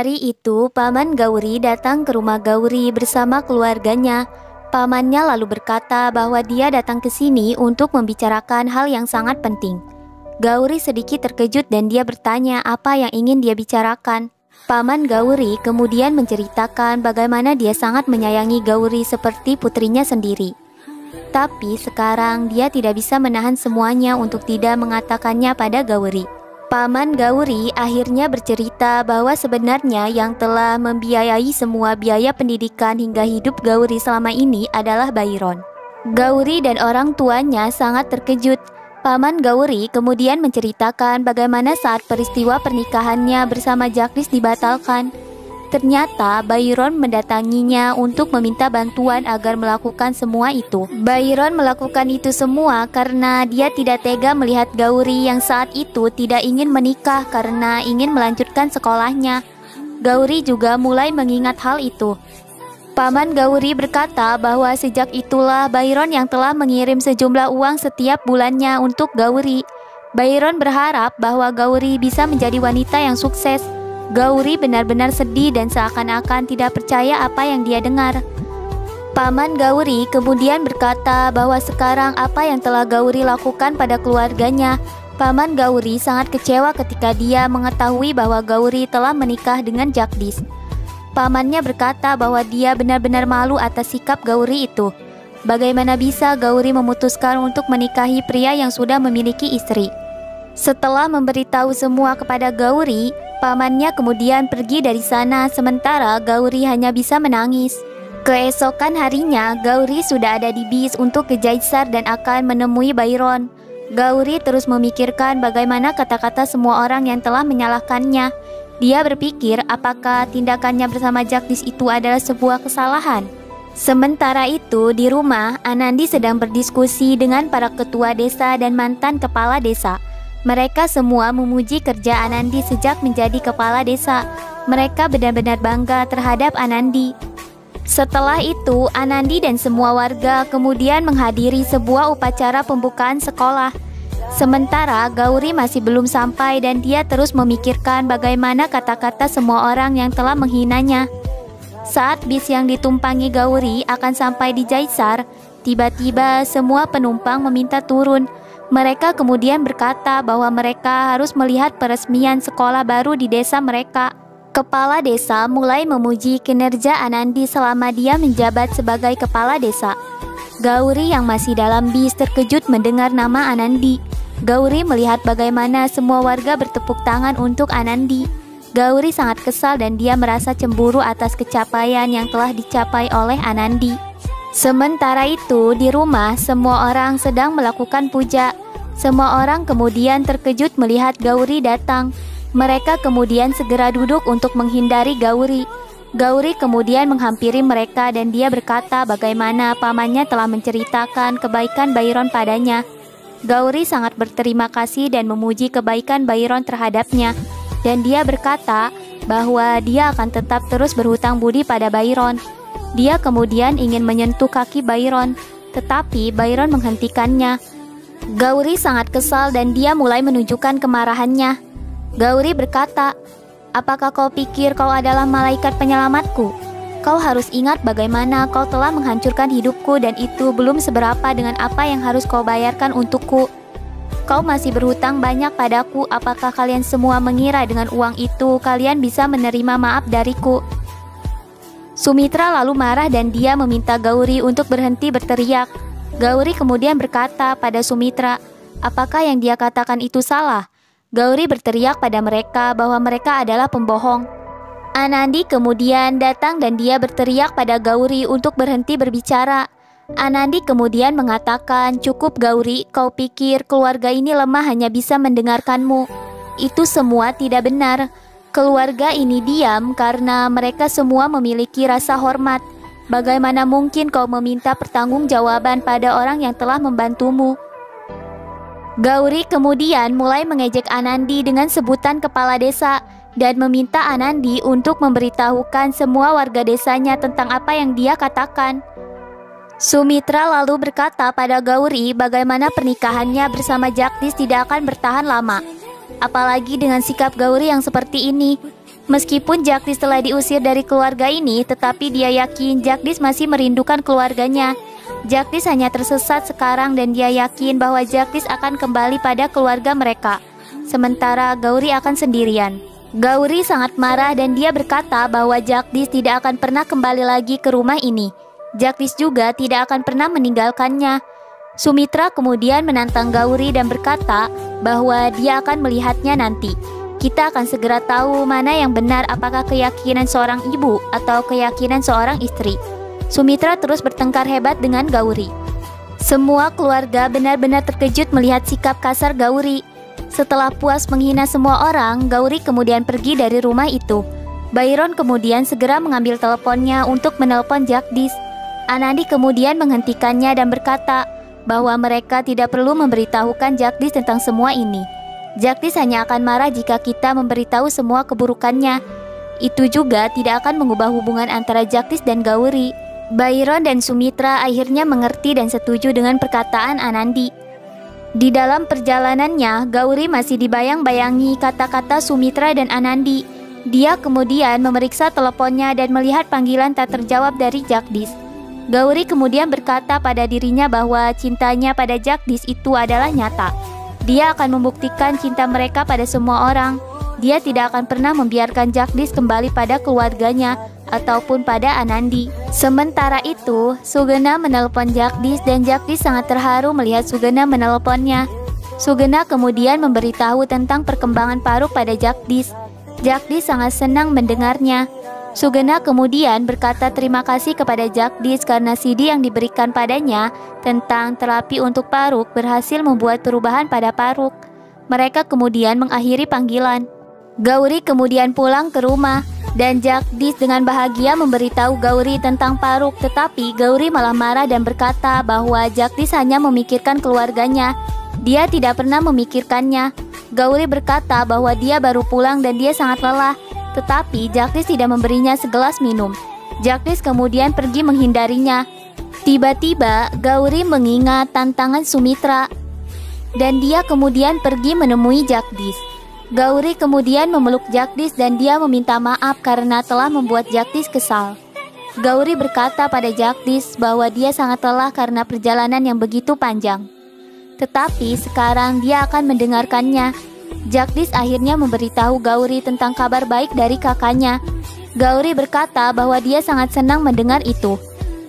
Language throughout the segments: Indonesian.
Hari itu, Paman Gauri datang ke rumah Gauri bersama keluarganya. Pamannya lalu berkata bahwa dia datang ke sini untuk membicarakan hal yang sangat penting. Gauri sedikit terkejut dan dia bertanya apa yang ingin dia bicarakan. Paman Gauri kemudian menceritakan bagaimana dia sangat menyayangi Gauri seperti putrinya sendiri. Tapi sekarang dia tidak bisa menahan semuanya untuk tidak mengatakannya pada Gauri. Paman Gauri akhirnya bercerita bahwa sebenarnya yang telah membiayai semua biaya pendidikan hingga hidup Gauri selama ini adalah Byron. Gauri dan orang tuanya sangat terkejut. Paman Gauri kemudian menceritakan bagaimana saat peristiwa pernikahannya bersama Jagdish dibatalkan. Ternyata Byron mendatanginya untuk meminta bantuan agar melakukan semua itu. Byron melakukan itu semua karena dia tidak tega melihat Gauri yang saat itu tidak ingin menikah karena ingin melanjutkan sekolahnya. Gauri juga mulai mengingat hal itu. Paman Gauri berkata bahwa sejak itulah Byron yang telah mengirim sejumlah uang setiap bulannya untuk Gauri. Byron berharap bahwa Gauri bisa menjadi wanita yang sukses. Gauri benar-benar sedih dan seakan-akan tidak percaya apa yang dia dengar. Paman Gauri kemudian berkata bahwa sekarang apa yang telah Gauri lakukan pada keluarganya. Paman Gauri sangat kecewa ketika dia mengetahui bahwa Gauri telah menikah dengan Jagdish. Pamannya berkata bahwa dia benar-benar malu atas sikap Gauri itu. Bagaimana bisa Gauri memutuskan untuk menikahi pria yang sudah memiliki istri? Setelah memberitahu semua kepada Gauri, pamannya kemudian pergi dari sana sementara Gauri hanya bisa menangis. Keesokan harinya, Gauri sudah ada di bis untuk ke Jaisar dan akan menemui Byron. Gauri terus memikirkan bagaimana kata-kata semua orang yang telah menyalahkannya. Dia berpikir apakah tindakannya bersama Jagdish itu adalah sebuah kesalahan. Sementara itu, di rumah, Anandi sedang berdiskusi dengan para ketua desa dan mantan kepala desa. Mereka semua memuji kerja Anandi sejak menjadi kepala desa. Mereka benar-benar bangga terhadap Anandi. Setelah itu, Anandi dan semua warga kemudian menghadiri sebuah upacara pembukaan sekolah. Sementara Gauri masih belum sampai dan dia terus memikirkan bagaimana kata-kata semua orang yang telah menghinanya. Saat bis yang ditumpangi Gauri akan sampai di Jaisar, tiba-tiba semua penumpang meminta turun. Mereka kemudian berkata bahwa mereka harus melihat peresmian sekolah baru di desa mereka. Kepala desa mulai memuji kinerja Anandi selama dia menjabat sebagai kepala desa. Gauri yang masih dalam bis terkejut mendengar nama Anandi. Gauri melihat bagaimana semua warga bertepuk tangan untuk Anandi. Gauri sangat kesal dan dia merasa cemburu atas pencapaian yang telah dicapai oleh Anandi. Sementara itu, di rumah semua orang sedang melakukan puja. Semua orang kemudian terkejut melihat Gauri datang. Mereka kemudian segera duduk untuk menghindari Gauri. Gauri kemudian menghampiri mereka dan dia berkata bagaimana pamannya telah menceritakan kebaikan Byron padanya. Gauri sangat berterima kasih dan memuji kebaikan Byron terhadapnya. Dan dia berkata bahwa dia akan tetap terus berhutang budi pada Byron. Dia kemudian ingin menyentuh kaki Byron, tetapi Byron menghentikannya. Gauri sangat kesal dan dia mulai menunjukkan kemarahannya. Gauri berkata, "Apakah kau pikir kau adalah malaikat penyelamatku? Kau harus ingat bagaimana kau telah menghancurkan hidupku dan itu belum seberapa dengan apa yang harus kau bayarkan untukku. Kau masih berhutang banyak padaku. Apakah kalian semua mengira dengan uang itu kalian bisa menerima maaf dariku?" Sumitra lalu marah dan dia meminta Gauri untuk berhenti berteriak. Gauri kemudian berkata pada Sumitra, apakah yang dia katakan itu salah? Gauri berteriak pada mereka bahwa mereka adalah pembohong. Anandi kemudian datang dan dia berteriak pada Gauri untuk berhenti berbicara. Anandi kemudian mengatakan, cukup Gauri, kau pikir keluarga ini lemah hanya bisa mendengarkanmu. Itu semua tidak benar. Keluarga ini diam karena mereka semua memiliki rasa hormat. Bagaimana mungkin kau meminta pertanggungjawaban pada orang yang telah membantumu? Gauri kemudian mulai mengejek Anandi dengan sebutan kepala desa dan meminta Anandi untuk memberitahukan semua warga desanya tentang apa yang dia katakan. Sumitra lalu berkata pada Gauri bagaimana pernikahannya bersama Jagdish tidak akan bertahan lama. Apalagi dengan sikap Gauri yang seperti ini. Meskipun Jagdish telah diusir dari keluarga ini, tetapi dia yakin Jagdish masih merindukan keluarganya. Jagdish hanya tersesat sekarang dan dia yakin bahwa Jagdish akan kembali pada keluarga mereka. Sementara Gauri akan sendirian. Gauri sangat marah dan dia berkata bahwa Jagdish tidak akan pernah kembali lagi ke rumah ini. Jagdish juga tidak akan pernah meninggalkannya. Sumitra kemudian menantang Gauri dan berkata bahwa dia akan melihatnya nanti. Kita akan segera tahu mana yang benar, apakah keyakinan seorang ibu atau keyakinan seorang istri. Sumitra terus bertengkar hebat dengan Gauri. Semua keluarga benar-benar terkejut melihat sikap kasar Gauri. Setelah puas menghina semua orang, Gauri kemudian pergi dari rumah itu. Byron kemudian segera mengambil teleponnya untuk menelpon Jagdish. Anandi kemudian menghentikannya dan berkata bahwa mereka tidak perlu memberitahukan Jagdish tentang semua ini. Jagdish hanya akan marah jika kita memberitahu semua keburukannya. Itu juga tidak akan mengubah hubungan antara Jagdish dan Gauri. Byron dan Sumitra akhirnya mengerti dan setuju dengan perkataan Anandi. Di dalam perjalanannya, Gauri masih dibayang-bayangi kata-kata Sumitra dan Anandi. Dia kemudian memeriksa teleponnya dan melihat panggilan tak terjawab dari Jagdish. Gauri kemudian berkata pada dirinya bahwa cintanya pada Jagdish itu adalah nyata. Dia akan membuktikan cinta mereka pada semua orang. Dia tidak akan pernah membiarkan Jagdish kembali pada keluarganya ataupun pada Anandi. Sementara itu, Sugena menelpon Jagdish dan Jagdish sangat terharu melihat Sugena menelponnya. Sugena kemudian memberitahu tentang perkembangan Paruk pada Jagdish. Jagdish sangat senang mendengarnya. Sugena kemudian berkata terima kasih kepada Jagdish karena CD yang diberikan padanya tentang terapi untuk Paruk berhasil membuat perubahan pada Paruk. Mereka kemudian mengakhiri panggilan. Gauri kemudian pulang ke rumah dan Jagdish dengan bahagia memberitahu Gauri tentang Paruk, tetapi Gauri malah marah dan berkata bahwa Jagdish hanya memikirkan keluarganya. Dia tidak pernah memikirkannya. Gauri berkata bahwa dia baru pulang dan dia sangat lelah. Tetapi Jagdish tidak memberinya segelas minum. Jagdish kemudian pergi menghindarinya. Tiba-tiba Gauri mengingat tantangan Sumitra dan dia kemudian pergi menemui Jagdish. Gauri kemudian memeluk Jagdish dan dia meminta maaf karena telah membuat Jagdish kesal. Gauri berkata pada Jagdish bahwa dia sangat lelah karena perjalanan yang begitu panjang. Tetapi sekarang dia akan mendengarkannya. Jagdish akhirnya memberitahu Gauri tentang kabar baik dari kakaknya. Gauri berkata bahwa dia sangat senang mendengar itu.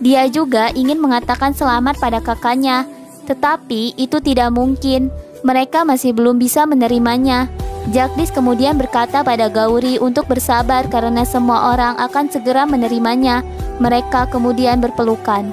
Dia juga ingin mengatakan selamat pada kakaknya, tetapi itu tidak mungkin. Mereka masih belum bisa menerimanya. Jagdish kemudian berkata pada Gauri untuk bersabar karena semua orang akan segera menerimanya. Mereka kemudian berpelukan.